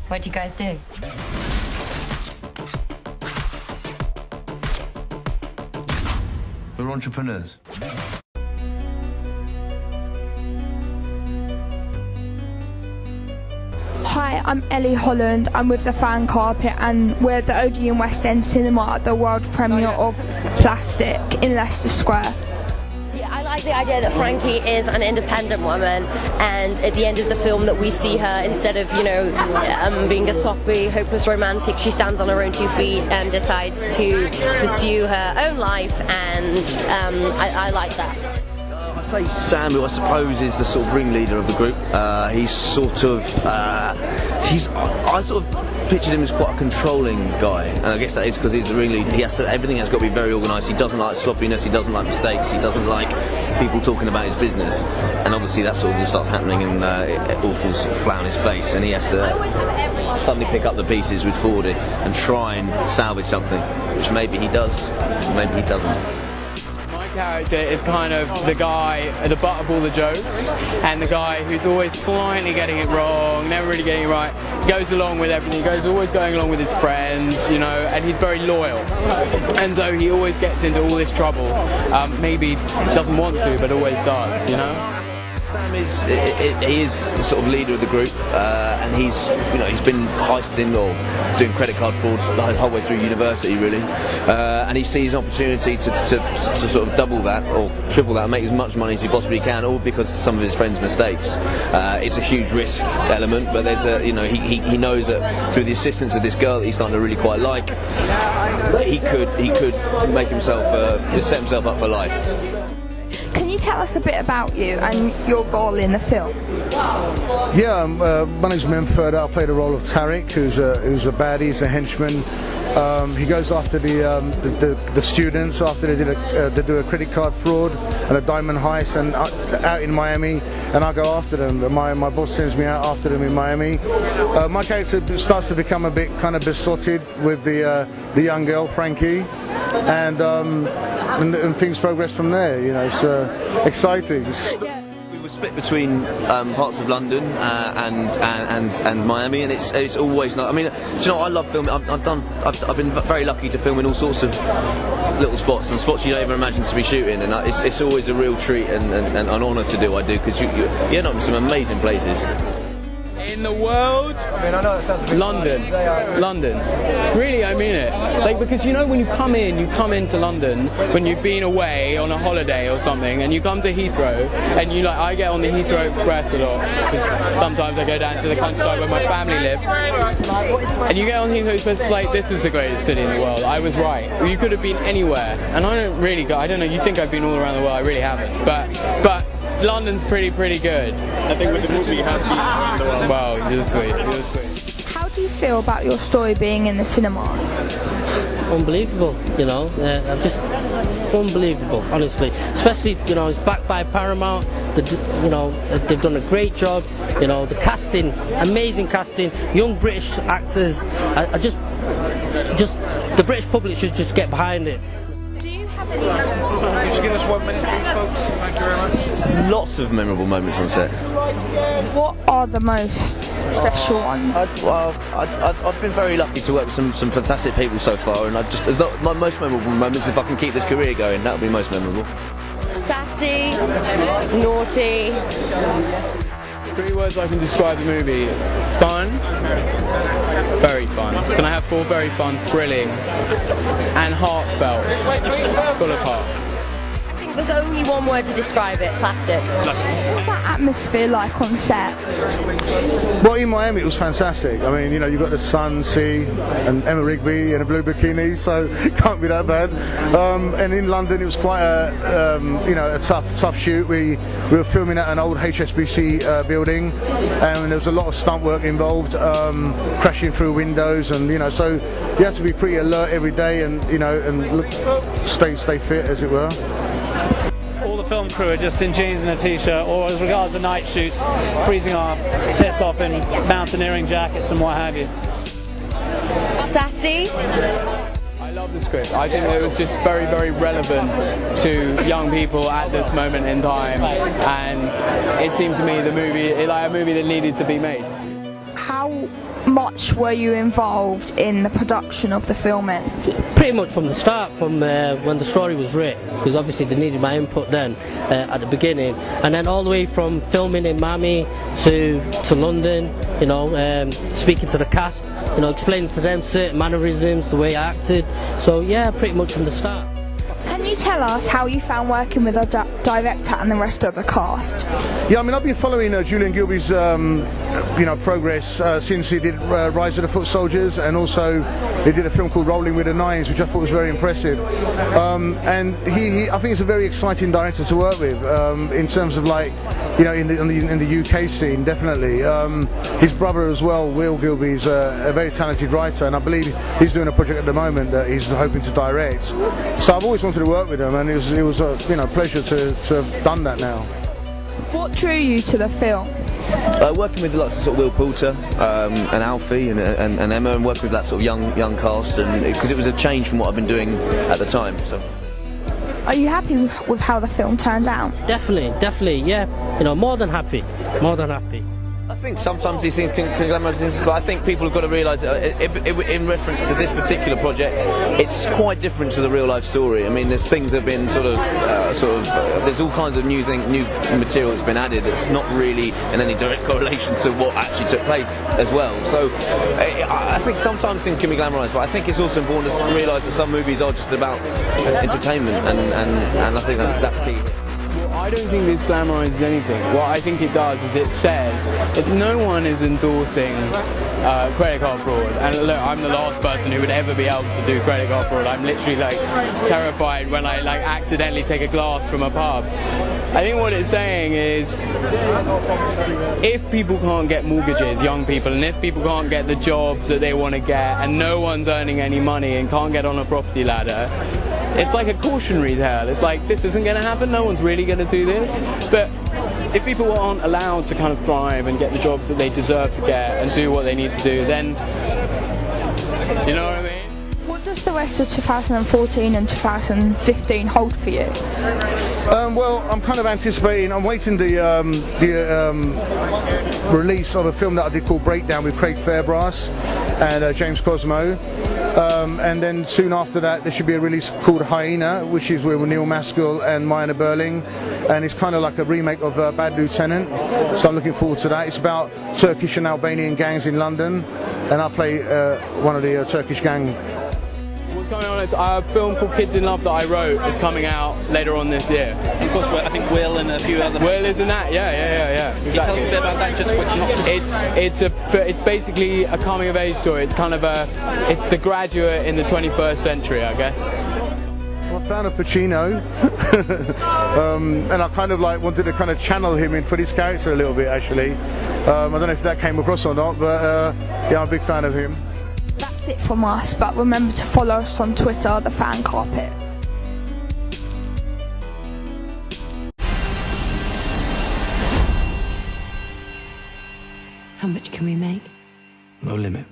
What do you guys do? We're entrepreneurs. Hi, I'm ELLIE Holland. I'm with the Fan Carpet and we're at the Odeon West End Cinema at the world premiere of Plastic in Leicester Square. I like the idea that Frankie is an independent woman, and at the end of the film that we see her, instead of, you know, being a soppy, hopeless romantic, she stands on her own 2 feet and decides to pursue her own life, and I like that. I play Sam, who I suppose is the sort of ringleader of the group. He's sort of, I sort of pictured him as quite a controlling guy, and I guess that is because he's the ringleader. Everything has got to be very organised. He doesn't like sloppiness, he doesn't like mistakes, he doesn't like people talking about his business, and obviously that sort of all starts happening and it all falls flat on his face, and he has to suddenly pick up the pieces with Fordy and try and salvage something, which maybe he does, maybe he doesn't. Character is kind of the guy at the butt of all the jokes, and the guy who's always slightly getting it wrong, never really getting it right, goes along with everything, always going along with his friends, you know, and he's very loyal, and so he always gets into all this trouble, maybe doesn't want to, but always does, you know. Sam is the sort of leader of the group, and he's been heisting or doing credit card fraud the whole way through university, really, and he sees an opportunity to sort of double that or triple that and make as much money as he possibly can, all because of some of his friends' mistakes. It's a huge risk element, but there's a, you know, he knows that through the assistance of this girl that he's starting to really quite like, he could make himself set himself up for life. Can you tell us a bit about you and your role in the film? Yeah, my name's Mem Ferda. I play the role of Tariq, who's a baddie, he's a henchman. He goes after the students after they do a credit card fraud and a diamond heist, and out in Miami, and I go after them. My boss sends me out after them in Miami. My character starts to become a bit kind of besotted with the young girl Frankie, and things progress from there. You know, it's exciting. Yeah. We were split between parts of London and Miami, and it's always nice. I mean, do you know what, I love filming. I've been very lucky to film in all sorts of little spots and spots you don't ever imagine to be shooting, and it's always a real treat and an honour to do what I do, because you end up in some amazing places. In the world, I mean, I know it sounds a bit London. Really, I mean it. Like, because you know when you come into London when you've been away on a holiday or something, and you come to Heathrow, and I get on the Heathrow Express a lot, because sometimes I go down to the countryside where my family live, and you get on Heathrow Express, it's like, this is the greatest city in the world. I was right. You could have been anywhere, and I don't know. You think I've been all around the world? I really haven't, but London's pretty good. I think with the movie you have been in the world. Wow, it was sweet. How do you feel about your story being in the cinemas? Unbelievable, you know, just unbelievable, honestly. Especially, you know, it's backed by Paramount. They've done a great job. You know, the casting, amazing casting, young British actors. I just the British public should just get behind it. Could you give us 1 minute, please, folks? Thank you very much. There's lots of memorable moments on set. What are the most special ones? I've been very lucky to work with some fantastic people so far, and my most memorable moments, if I can keep this career going, that would be most memorable. Sassy, naughty. 3 words I can describe the movie: fun, very fun. Can I have 4? Very fun, thrilling, and heartfelt, full of heart. I think there's only one word to describe it: plastic. What's that atmosphere like on set? Well, in Miami it was fantastic. I mean, you know, you've got the sun, sea, and Emma Rigby in a blue bikini, so it can't be that bad. And in London it was quite a tough shoot. We were filming at an old HSBC building, and there was a lot of stunt work involved, crashing through windows, and you know, so you have to be pretty alert every day, and you know, and stay fit, as it were. All the film crew are just in jeans and a t-shirt, or as regards the night shoots, freezing our tits off in mountaineering jackets and what have you. Sassy. I love the script. I think it was just very, very relevant to young people at this moment in time, and it seemed to me a movie that needed to be made. How much were you involved in the production of the filming? Pretty much from the start, from when the story was written, because obviously they needed my input then at the beginning, and then all the way from filming in Miami to London, you know, speaking to the cast, you know, explaining to them certain mannerisms, the way I acted. So yeah, pretty much from the start. Can you tell us how you found working with the director and the rest of the cast? Yeah, I mean, I've been following Julian Gilbey's, progress since he did Rise of the Foot Soldiers, and also he did a film called Rolling with the Nines, which I thought was very impressive. And I think he's a very exciting director to work with, in terms of, like, you know, in the UK scene, definitely. His brother as well, Will Gilbey, is a very talented writer, and I believe he's doing a project at the moment that he's hoping to direct. So I've always wanted to work with him, and it was a pleasure to have done that now. What drew you to the film? Working with lots of sort of Will Poulter and Alfie and Emma, and working with that sort of young cast, and because it was a change from what I've been doing at the time. So. Are you happy with how the film turned out? Definitely, yeah. You know, more than happy. I think sometimes these things can glamorize things, but I think people have got to realise that in reference to this particular project, it's quite different to the real life story. I mean, there's things that have been there's all kinds of new material that's been added that's not really in any direct correlation to what actually took place as well. So I think sometimes things can be glamorised, but I think it's also important to realise that some movies are just about entertainment, and I think that's key. I don't think this glamorises anything. What I think it does is it says no one is endorsing credit card fraud. And look, I'm the last person who would ever be able to do credit card fraud. I'm literally like terrified when I like accidentally take a glass from a pub. I think what it's saying is if people can't get mortgages, young people, and if people can't get the jobs that they want to get, and no one's earning any money and can't get on a property ladder, it's like a cautionary tale. It's like, this isn't going to happen, no one's really going to do this. But if people aren't allowed to kind of thrive and get the jobs that they deserve to get and do what they need to do, then, you know what I mean? What does the rest of 2014 and 2015 hold for you? Well, I'm kind of anticipating, I'm waiting the release of a film that I did called Breakdown with Craig Fairbrass and James Cosmo. And then soon after that there should be a release called Hyena, which is with Neil Maskell and Maya Berling, and it's kind of like a remake of Bad Lieutenant, so I'm looking forward to that. It's about Turkish and Albanian gangs in London, and I play one of the Turkish gang. What's going on is a film called Kids in Love that I wrote is coming out later on this year. And of course, I think Will and a few other. Will is in that, yeah. Can you tell us a bit about that? Just quick. It's basically a coming of age story. It's kind of it's The Graduate in the 21st century, I guess. I found a Pacino, and I kind of like wanted to kind of channel him in for this character a little bit. Actually, I don't know if that came across or not, but yeah, I'm a big fan of him. That's it from us, but remember to follow us on Twitter, The Fan Carpet. How much can we make? No limit.